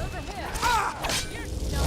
Over here. You're no.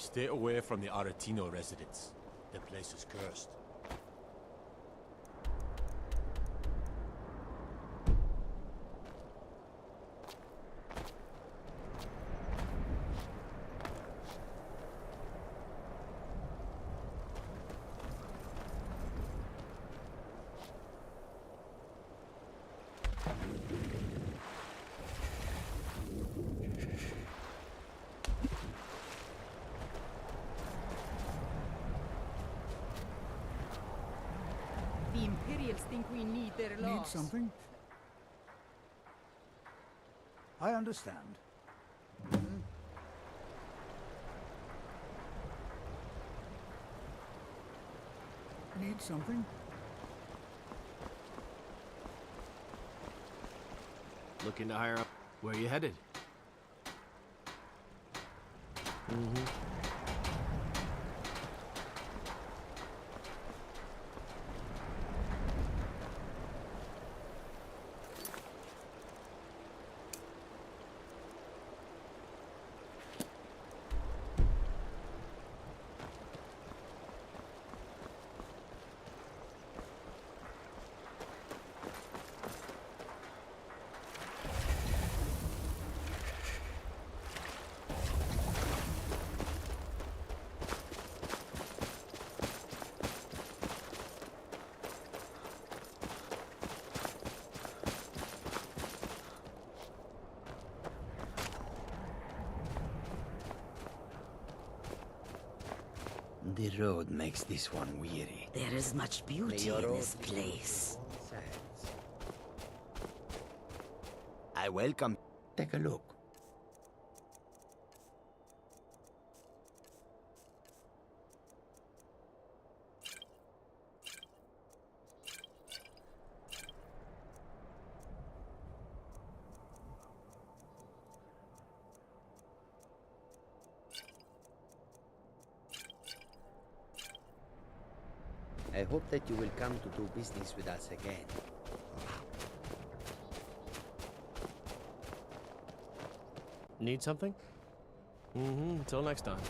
Stay away from the Aretino residence. The place is cursed. The Imperials think we need their laws. Need something? I understand. Need something? Looking to hire up. Where you headed? The road makes this one weary. There is much beauty in this place. I welcome. Take a look. I hope that you will come to do business with us again. Need something? Until next time.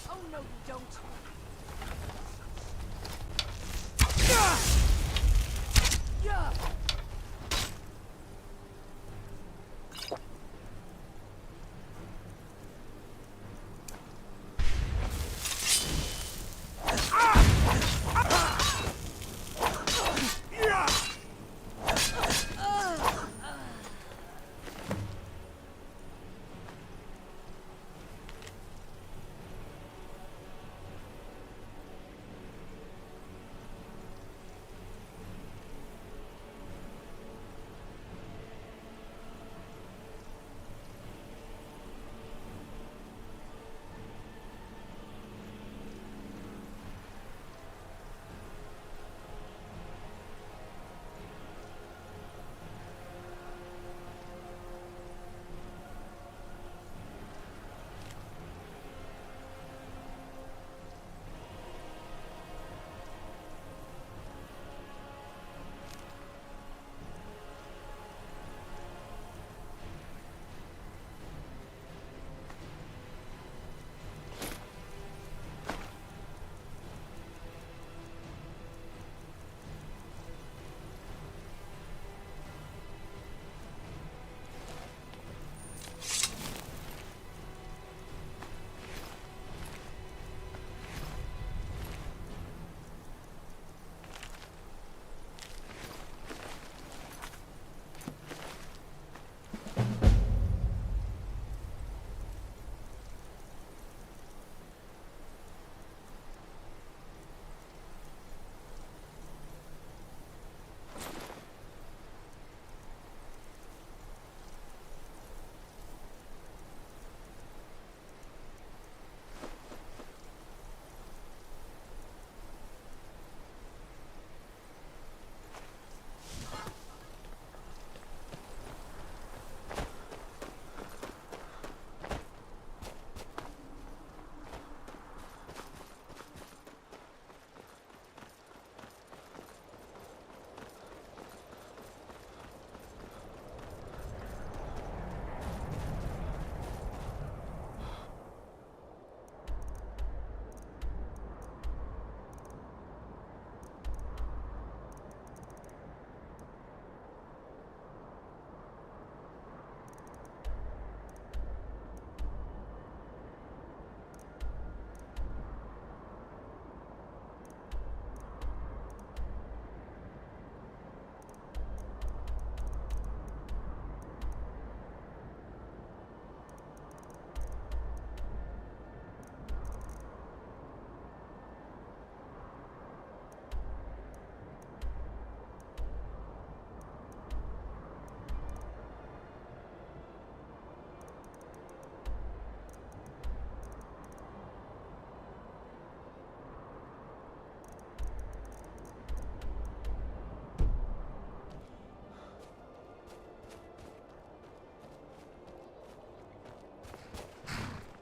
Oh no, you don't. Yeah.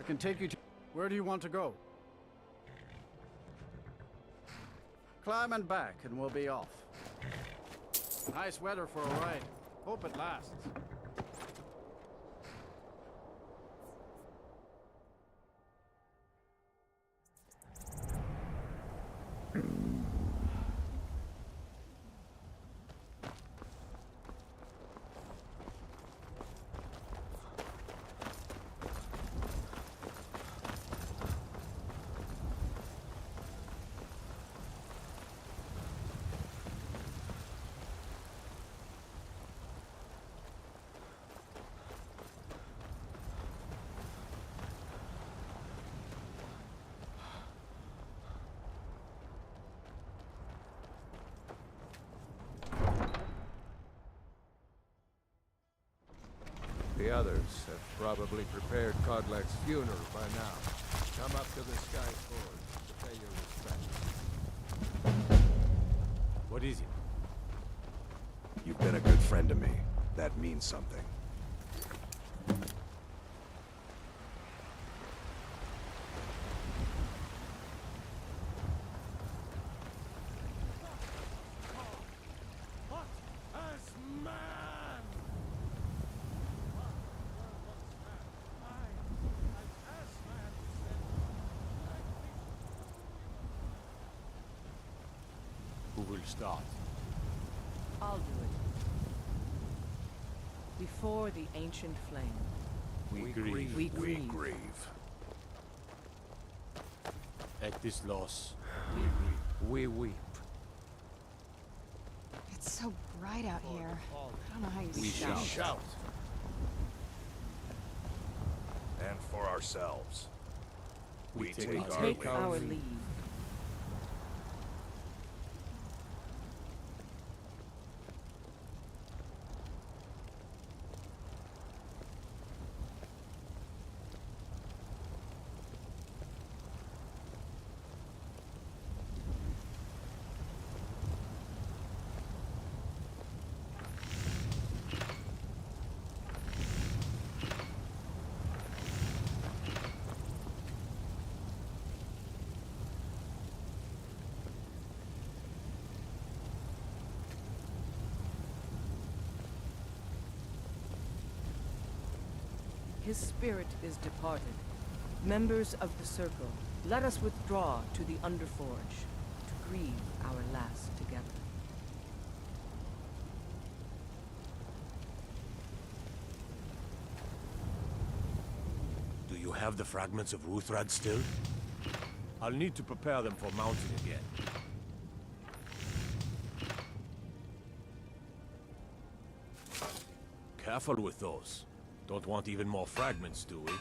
can take you to... Where do you want to go? Climb and back, and we'll be off. Nice weather for a ride. Hope it lasts. The others have probably prepared Kodlak's funeral by now. Come up to the Sky Forge to pay your respects. What is it? You've been a good friend to me. That means something. Who will start? I'll do it. Before the ancient flame, We grieve. we We grieve. grieve. At this loss, We weep. It's so bright out here. I don't know how you we shout. shout. And for ourselves. We take We our Take leave. our leave. His spirit is departed. Members of the Circle, let us withdraw to the Underforge to grieve our last together. Do you have the fragments of Ruthrad still? I'll need to prepare them for mounting again. Careful with those. Don't want even more fragments, do we?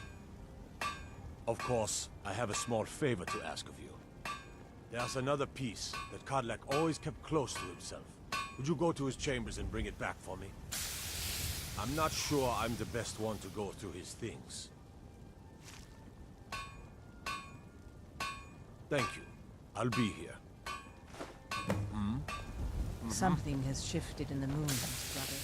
Of course, I have a small favor to ask of you. There's another piece that Kodlak always kept close to himself. Would you go to his chambers and bring it back for me? I'm not sure I'm the best one to go through his things. Thank you. I'll be here. Something has shifted in the moons, brother.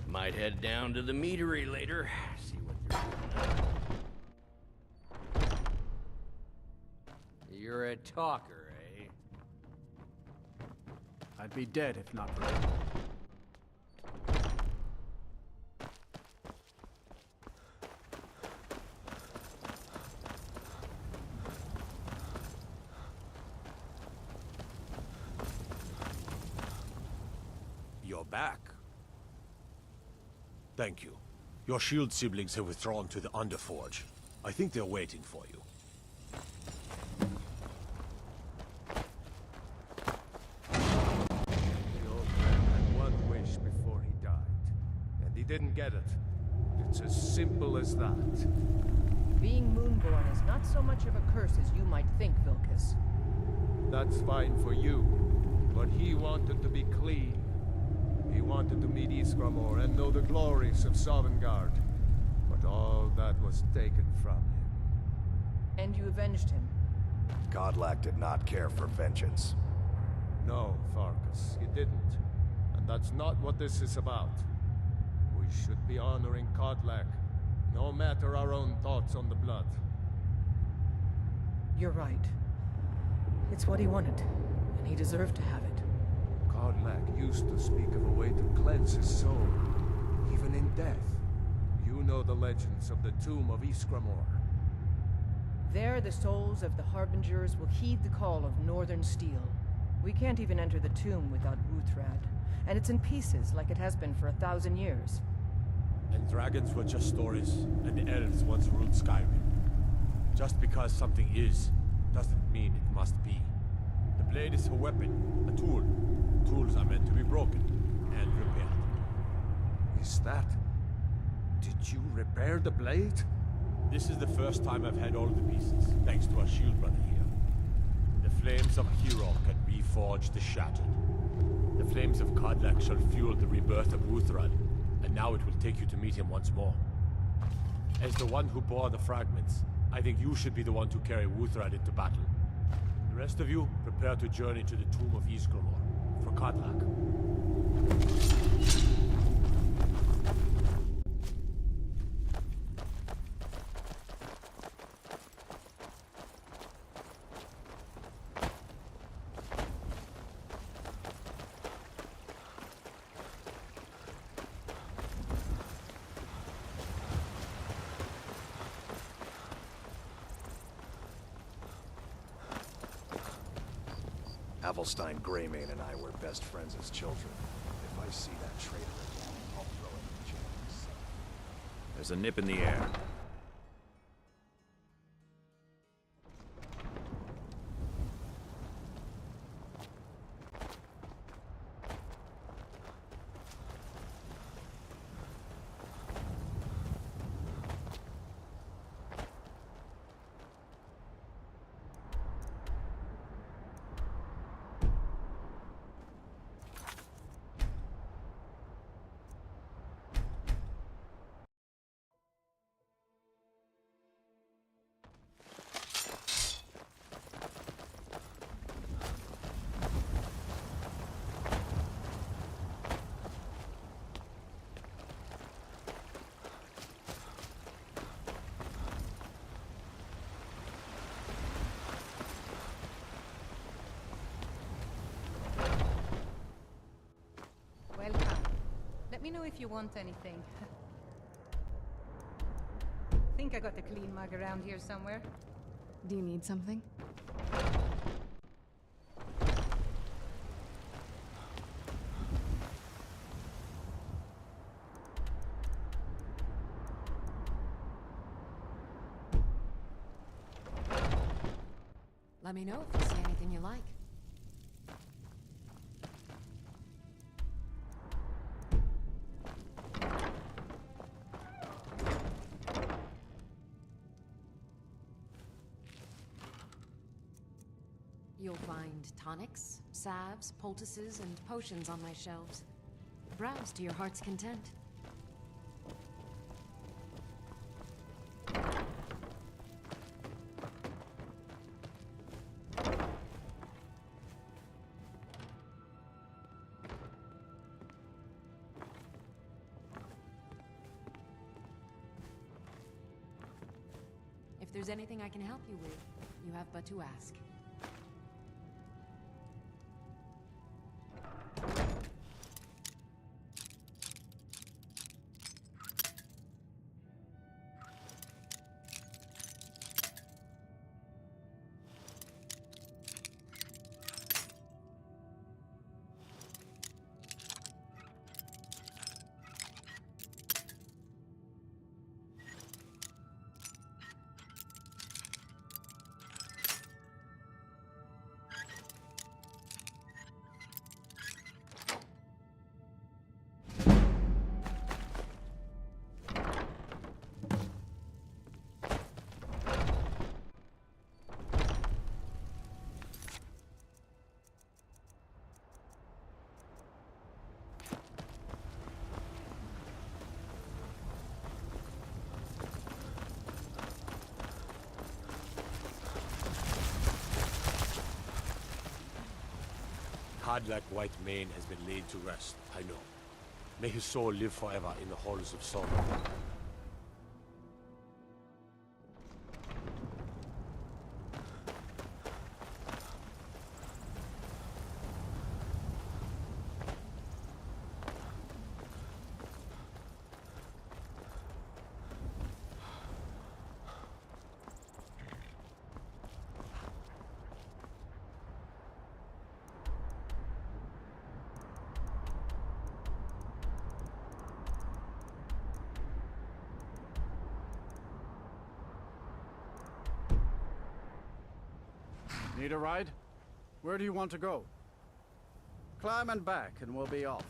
Might head down to the meadery later. See what they're doing. You're a talker, eh? I'd be dead if not for you. You're back. Thank you. Your shield siblings have withdrawn to the Underforge. I think they're waiting for you. The old man had one wish before he died, and he didn't get it. It's as simple as that. Being Moonborn is not so much of a curse as you might think, Vilcus. That's fine for you, but he wanted to be clean. He wanted to meet Iskramor and know the glories of Sovngarde. But all that was taken from him. And you avenged him. Godlack did not care for vengeance. No, Farkas, he didn't. And that's not what this is about. We should be honoring Godlack, no matter our own thoughts on the blood. You're right. It's what he wanted, and he deserved to have it. Godlack used to speak of a way to cleanse his soul, even in death. You know the legends of the tomb of Iskramor. There, the souls of the Harbingers will heed the call of Northern Steel. We can't even enter the tomb without Wuthrad, and it's in pieces like it has been for 1,000 years. And dragons were just stories, and elves once ruled Skyrim. Just because something is, doesn't mean it must be. The blade is a weapon, a tool. Tools are meant to be broken and repaired. Is that... Did you repair the blade? This is the first time I've had all the pieces, thanks to our shield brother here. The flames of Hero can reforge the shattered. The flames of Kodlak shall fuel the rebirth of Wuthrad, and now it will take you to meet him once more. As the one who bore the fragments, I think you should be the one to carry Wuthrad into battle. The rest of you, prepare to journey to the tomb of Iskramor, for Kodlak. Avelstein Greymane and I were best friends as children. If I see that traitor again, I'll throw him in jail myself. There's a nip in the air. Welcome. Let me know if you want anything. Think I got a clean mug around here somewhere. Do you need something? Let me know if you see anything you like. You'll find tonics, salves, poultices, and potions on my shelves. Browse to your heart's content. If there's anything I can help you with, you have but to ask. godlike white mane has been laid to rest, I know. May his soul live forever in the halls of Sodom. Need a ride? Where do you want to go? Climb and back, and we'll be off.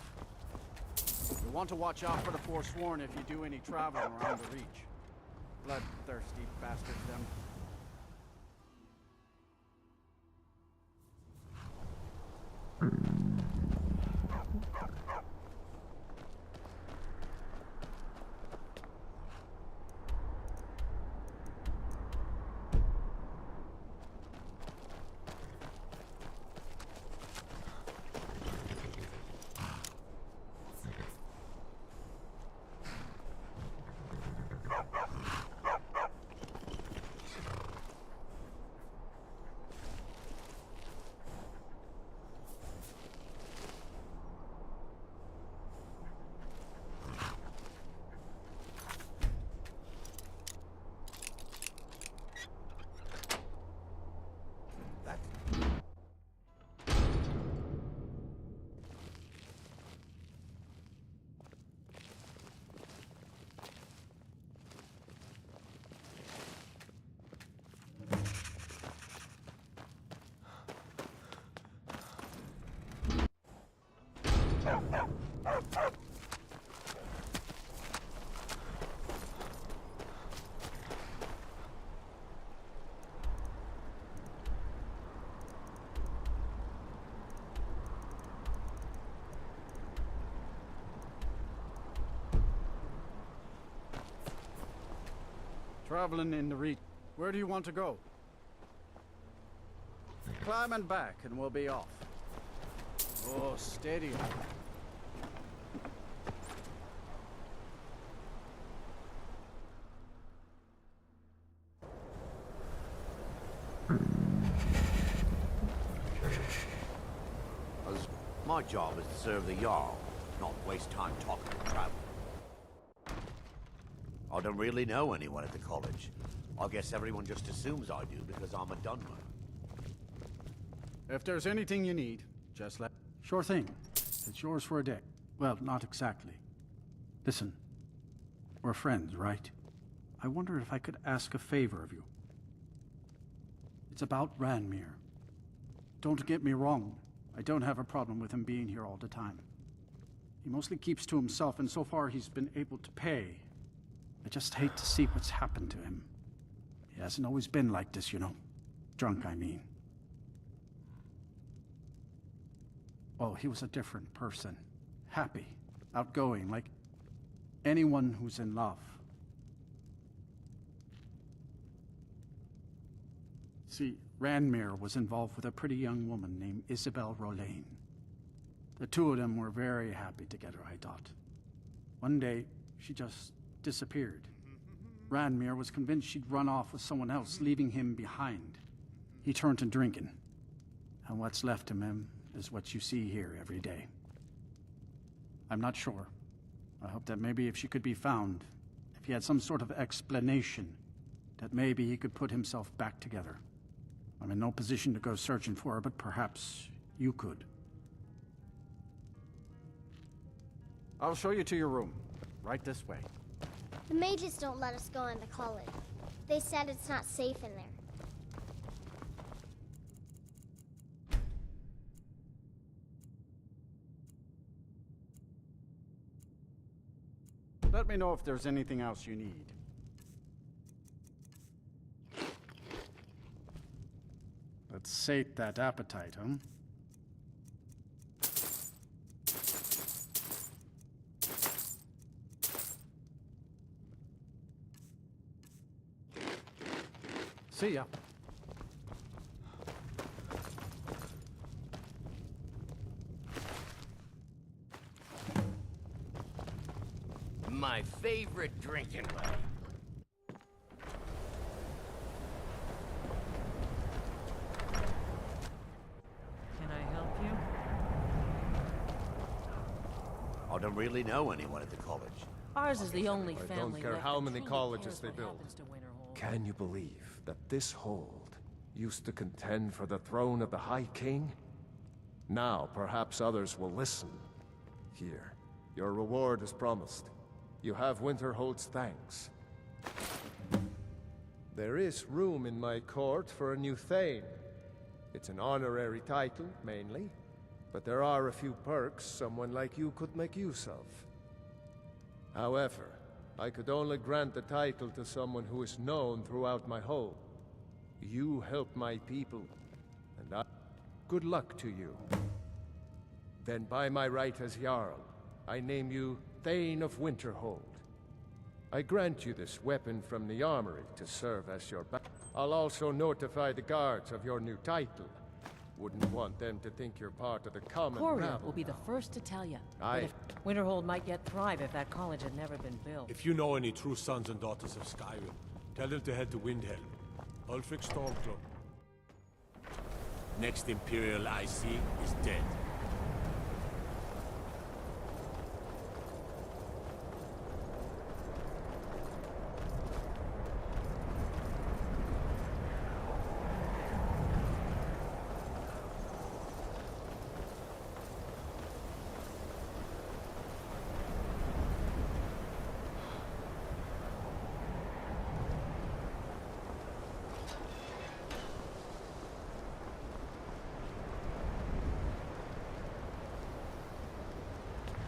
You'll want to watch out for the Forsworn if you do any traveling around the Reach. Bloodthirsty bastards, them. Traveling in the Reach. Where do you want to go? Climb and back, and we'll be off. Oh, steady. My job is to serve the Jarl, not waste time talking to travelers. I don't really know anyone at the college. I guess everyone just assumes I do because I'm a Dunmer. If there's anything you need, just let... Sure thing. It's yours for a day. Well, not exactly. Listen, we're friends, right? I wonder if I could ask a favor of you. It's about Ranmir. Don't get me wrong. I don't have a problem with him being here all the time. He mostly keeps to himself, and so far he's been able to pay. I just hate to see what's happened to him. He hasn't always been like this, you know. Drunk, I mean. Oh, he was a different person. Happy, outgoing, like anyone who's in love. See, Ranmir was involved with a pretty young woman named Isabel Rolain. The two of them were very happy together, I thought. One day, she just disappeared. Ranmir was convinced she'd run off with someone else, leaving him behind. He turned to drinking. And what's left of him is what you see here every day. I'm not sure. I hope that maybe if she could be found, if he had some sort of explanation, that maybe he could put himself back together. I'm in no position to go searching for her, but perhaps you could. I'll show you to your room. Right this way. The mages don't let us go into college. They said it's not safe in there. Let me know if there's anything else you need. Let's sate that appetite, huh? See ya. my favorite drinking buddy. Can I help you? I don't really know anyone at the college. Ours is the only I family don't care left how that many truly colleges cares they what build. happens to Winterhold. Can you believe that this hold used to contend for the throne of the High King? Now, perhaps others will listen. Here, your reward is promised. You have Winterhold's thanks. There is room in my court for a new Thane. It's an honorary title, mainly, but there are a few perks someone like you could make use of. However, I could only grant the title to someone who is known throughout my hold. You help my people, and good luck to you. Then by my right as Jarl, I name you Thane of Winterhold. I grant you this weapon from the armory to serve as your back. I'll also notify the guards of your new title. Wouldn't want them to think you're part of the common Coria rabble. will be the first to tell you. I... Winterhold might yet thrive if that college had never been built. If you know any true sons and daughters of Skyrim, tell them to head to Windhelm. Ulfric Stormcloak. Next Imperial I see is dead.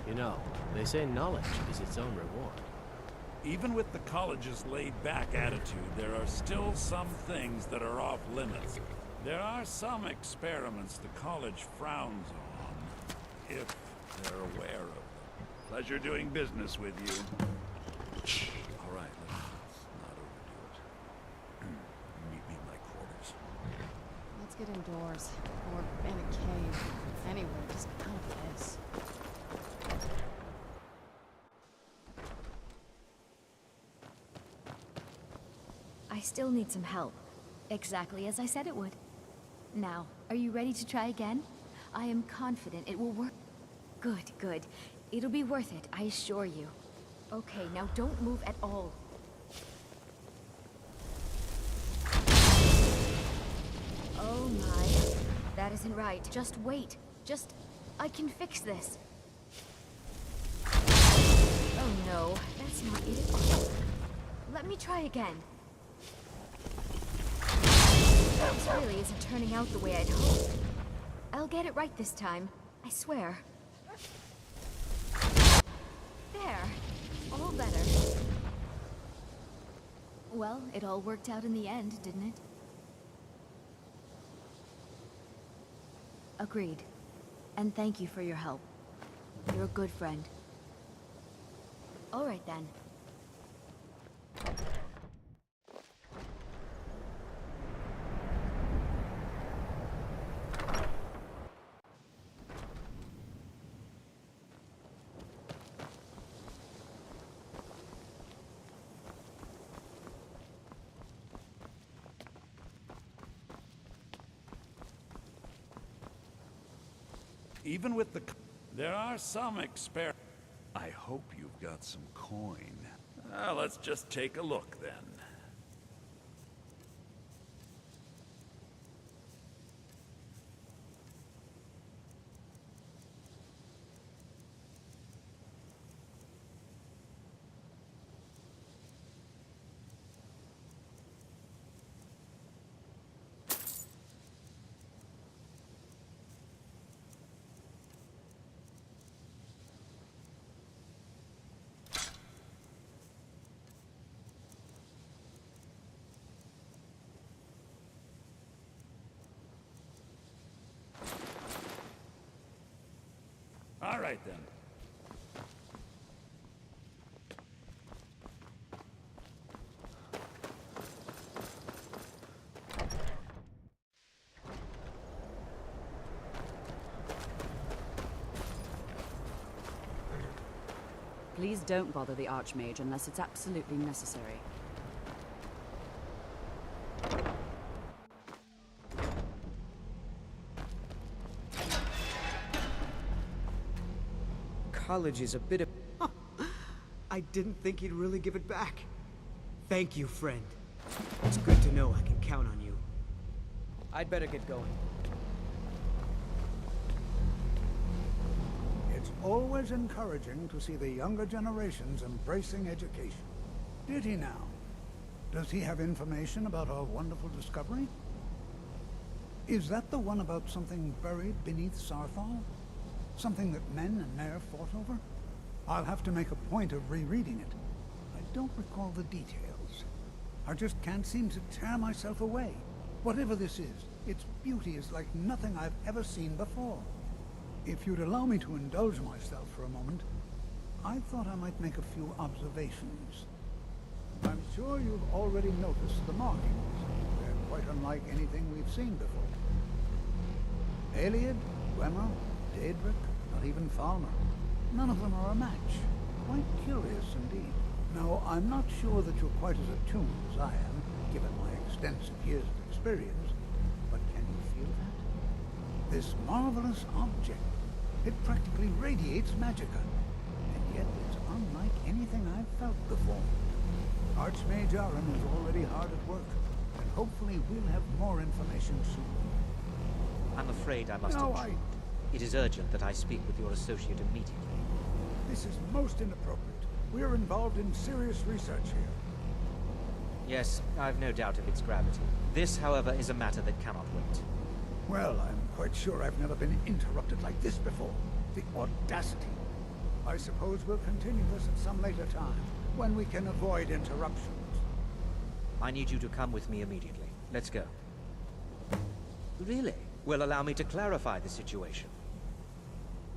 You know, they say knowledge is its own reward. Even with the college's laid-back attitude, there are still some things that are off limits. There are some experiments the college frowns on, if they're aware of them. Pleasure doing business with you. All right, let's not overdo it. Meet me in my quarters. Let's get indoors. Or in a cave. Anywhere, just out of this. I still need some help. Exactly as I said it would. Now, are you ready to try again? I am confident it will work. Good, good. It'll be worth it, I assure you. Okay, now don't move at all. Oh my. That isn't right. Just wait. I can fix this. Oh no, that's not it at all. Let me try again. This really isn't turning out the way I'd hoped. I'll get it right this time. I swear. There. All better. Well, it all worked out in the end, didn't it? Agreed. And thank you for your help. You're a good friend. All right then. Even with the... There are some I hope you've got some coin. Let's just take a look, then. All right, then. Please don't bother the Archmage unless it's absolutely necessary. College is a bit of... I didn't think he'd really give it back. Thank you, friend. It's good to know I can count on you. I'd better get going. It's always encouraging to see the younger generations embracing education. Did he now? Does he have information about our wonderful discovery? Is that the one about something buried beneath Sarthal? Something that men and Mare fought over? I'll have to make a point of rereading it. I don't recall the details. I just can't seem to tear myself away. Whatever this is, its beauty is like nothing I've ever seen before. If you'd allow me to indulge myself for a moment, I thought I might make a few observations. I'm sure you've already noticed the markings. They're quite unlike anything we've seen before. Aliad, Gwemmer, Daedric, not even Falmer. None of them are a match. Quite curious indeed. Now, I'm not sure that you're quite as attuned as I am, given my extensive years of experience, but can you feel that? This marvelous object, it practically radiates magicka, and yet it's unlike anything I've felt before. Archmage Aaron is already hard at work, and hopefully we'll have more information soon. I'm afraid I must intrude. It is urgent that I speak with your associate immediately. This is most inappropriate. We are involved in serious research here. Yes, I've no doubt of its gravity. This, however, is a matter that cannot wait. Well, I'm quite sure I've never been interrupted like this before. The audacity. I suppose we'll continue this at some later time, when we can avoid interruptions. I need you to come with me immediately. Let's go. Really? Well, allow me to clarify the situation.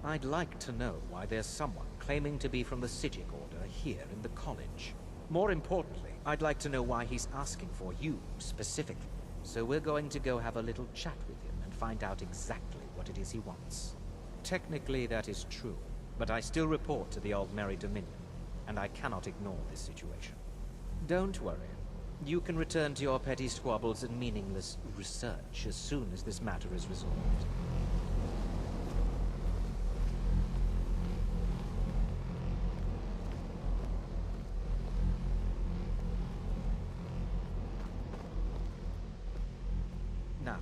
I'd like to know why there's someone claiming to be from the Psijic Order here in the college. More importantly, I'd like to know why he's asking for you, specifically. So we're going to go have a little chat with him and find out exactly what it is he wants. Technically, that is true, but I still report to the Aldmeri Dominion, and I cannot ignore this situation. Don't worry. You can return to your petty squabbles and meaningless research as soon as this matter is resolved. Now,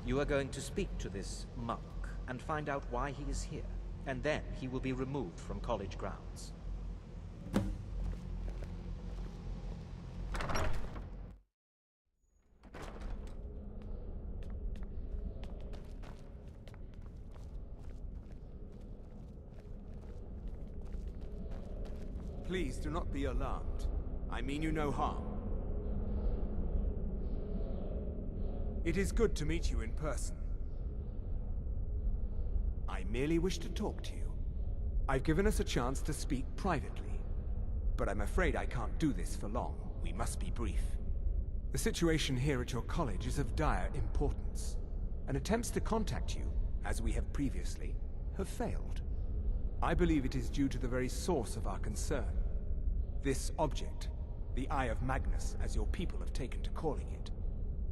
you are going to speak to this monk and find out why he is here, and then he will be removed from college grounds. Please do not be alarmed. I mean you no harm. It is good to meet you in person. I merely wish to talk to you. I've given us a chance to speak privately, but I'm afraid I can't do this for long. We must be brief. The situation here at your college is of dire importance, and attempts to contact you, as we have previously, have failed. I believe it is due to the very source of our concern. This object, the Eye of Magnus, as your people have taken to calling it.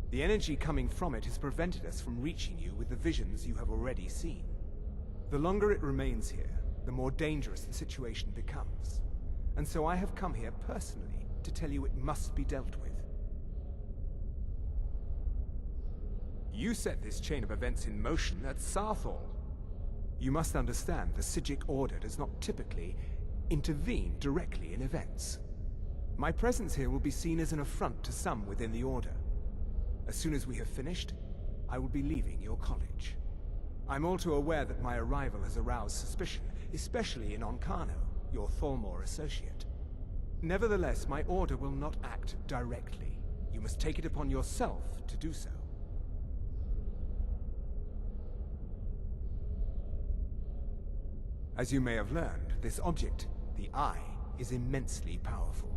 The energy coming from it has prevented us from reaching you with the visions you have already seen. The longer it remains here, the more dangerous the situation becomes. And so I have come here personally to tell you it must be dealt with. You set this chain of events in motion at Sarthal. You must understand the Psijic Order does not typically intervene directly in events. My presence here will be seen as an affront to some within the Order. As soon as we have finished, I will be leaving your college. I'm all too aware that my arrival has aroused suspicion, especially in Onkano, your Thalmor associate. Nevertheless, my Order will not act directly. You must take it upon yourself to do so. As you may have learned, this object, the Eye, is immensely powerful.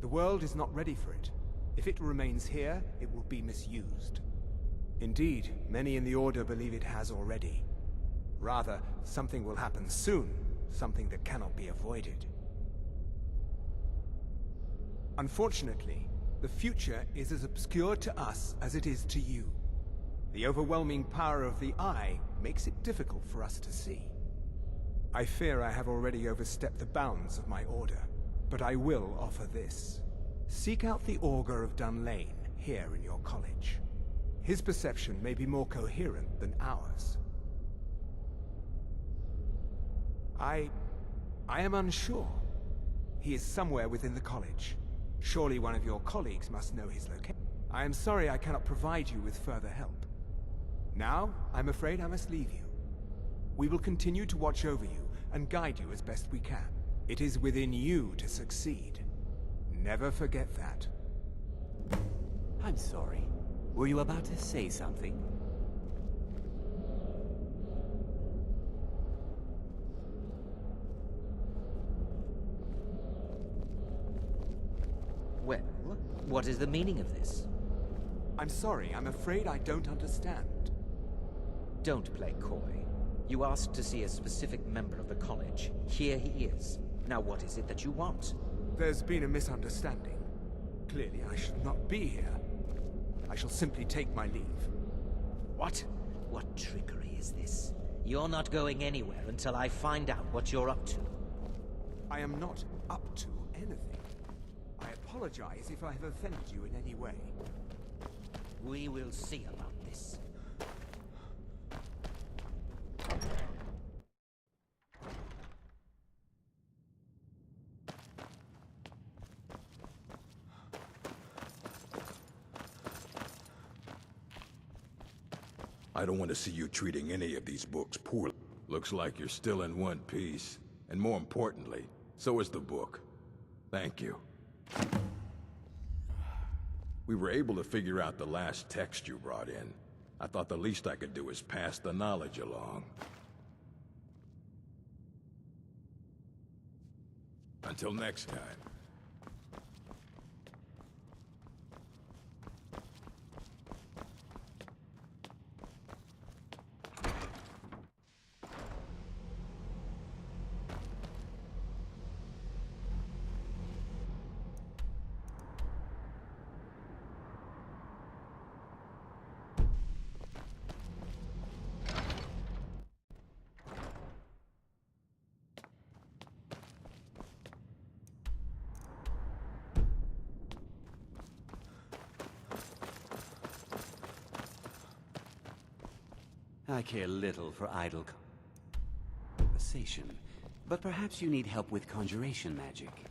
The world is not ready for it. If it remains here, it will be misused. Indeed, many in the Order believe it has already. Rather, something will happen soon, something that cannot be avoided. Unfortunately, the future is as obscure to us as it is to you. The overwhelming power of the Eye makes it difficult for us to see. I fear I have already overstepped the bounds of my order, but I will offer this. Seek out the Augur of Dunlane here in your college. His perception may be more coherent than ours. I am unsure. He is somewhere within the college. Surely one of your colleagues must know his location. I am sorry I cannot provide you with further help. Now, I'm afraid I must leave you. We will continue to watch over you and guide you as best we can. It is within you to succeed. Never forget that. I'm sorry. Were you about to say something? Well, what is the meaning of this? I'm sorry, I'm afraid I don't understand. Don't play coy. You asked to see a specific member of the college. Here he is. Now what is it that you want? There's been a misunderstanding. Clearly I should not be here. I shall simply take my leave. What? What trickery is this? You're not going anywhere until I find out what you're up to. I am not up to anything. I apologize if I have offended you in any way. We will see about this. I don't want to see you treating any of these books poorly. Looks like you're still in one piece. And more importantly, so is the book. Thank you. We were able to figure out the last text you brought in. I thought the least I could do is pass the knowledge along. Until next time. I care little for idle conversation, but perhaps you need help with conjuration magic.